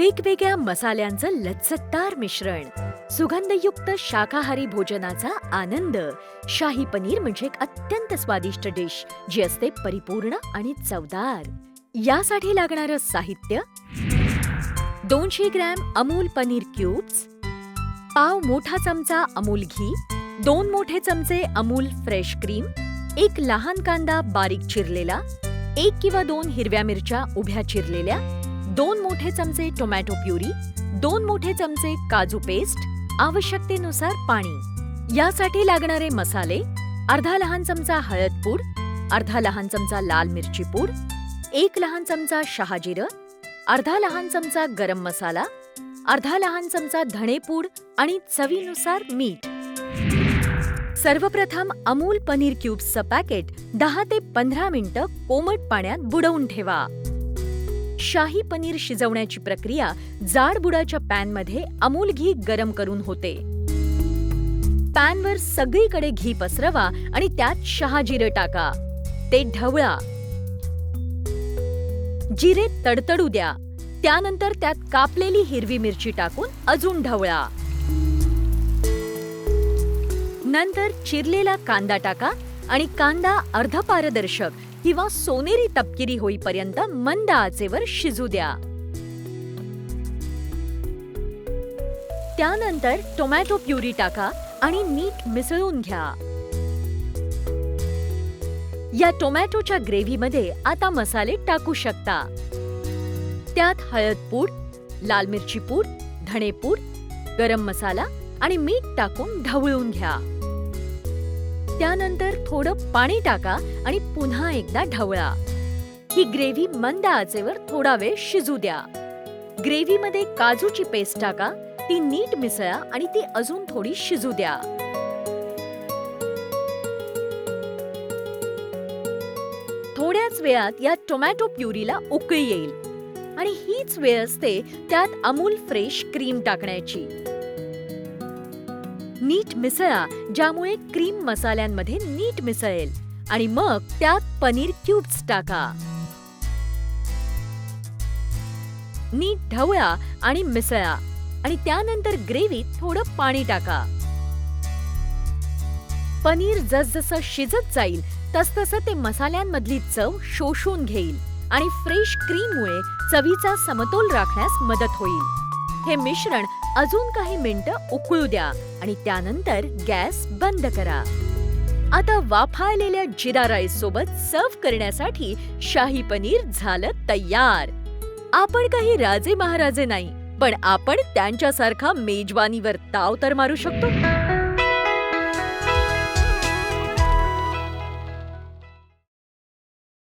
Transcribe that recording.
वेगवेगळ्या मसाल्यांचं लज्जतदार मिश्रण, सुगंधयुक्त शाकाहारी भोजनाचा आनंद. शाही पनीर म्हणजे एक अत्यंत स्वादिष्ट डिश जी असते परिपूर्ण आणि चवदार. यासाठी लागणारं साहित्य: 200 ग्रॅम अमूल पनीर क्यूब्स, पाव मोठा चमचा अमूल घी, 2 मोठे चमचे अमूल फ्रेश क्रीम, 1 लहान कांदा बारीक चिरलेला, 1 किंवा 2 हिरव्या मिरच्या उभ्या चिरलेल्या, 2 मोठे चमचे टोमॅटो प्युरी, 2 मोठे चमचे काजू पेस्ट, आवश्यकतेनुसार पाणी. यासाठी लागणारे मसाले: अर्धा लहान चमचा हळद पूड, अर्धा लहान चमचा लाल मिरची पूड, 1 लहान चमचा शहाजिरं, अर्धा लहान चमचा गरम मसाला, अर्धा लहान चमचा धणे पूड आणि चवीनुसार मीठ. सर्वप्रथम अमूल पनीर क्यूब्सचं पॅकेट 10 ते 15 मिनिटं कोमट पाण्यात बुडवून ठेवा. शाही पनीर शिजवण्याची प्रक्रिया जाड बुडाच्या पॅनमध्ये अमूल घी गरम करून होते. पॅनवर सगळीकडे घी पसरवा आणि त्यात शहाजिरं टाका. ते ढवळा. जिरे तडतडू द्या. त्यानंतर त्यात कापलेली हिरवी मिरची टाकून अजून ढवळा. नंतर चिरलेला कांदा टाका आणि कांदा अर्धपारदर्शक किंवा सोनेरी तपकिरी होईपर्यंत मंद आचेवर शिजू द्या. त्यानंतर टोमॅटो प्युरी टाका आणि नीट मिसळून घ्या. या टोमॅटोच्या ग्रेव्हीमध्ये आता मसाले टाकू शकता. त्यात हळद पूड, लाल मिरची पूड, धणे पूड, गरम मसाला आणि मीठ टाकून ढवळून घ्या. त्यानंतर थोडं पाणी टाका आणि पुन्हा एकदा ढवळा. ही ग्रेव्ही मंद आचेवर थोडा वेळ शिजू द्या. ग्रेव्हीमध्ये काजूची पेस्ट टाका, ती नीट मिसळा आणि ती अजून थोडी शिजू द्या. थोड्याच वेळात या टोमॅटो प्युरीला उकळी येईल आणि हीच वेळ असते त्यात अमूल फ्रेश क्रीम टाकण्याची. नीट मिसळा, ज्यामुळे क्रीम मसाल्यांमध्ये नीट मिसळेल आणि मग त्यात पनीर क्यूब्स टाका. नीट ढवळा आणि मिसळा आणि त्यानंतर ग्रेव्हीत थोडं पाणी टाका. पनीर जसजसं शिजत जाईल तसतसं ते मसाल्यांमधली चव शोषून घेईल आणि फ्रेश क्रीममुळे चवीचा समतोल राखण्यास मदत होईल. हे मिश्रण अजून काही मिनिटं उकळू द्या आणि त्यानंतर गॅस बंद करा. आता वाफाळलेल्या जिरा राईस सोबत सर्व्ह करण्यासाठी शाही पनीर झालं तयार. आपण काही राजे महाराजे नाही, पण आपण त्यांच्यासारखा मेजवानीवर ताव तर मारू शकतो.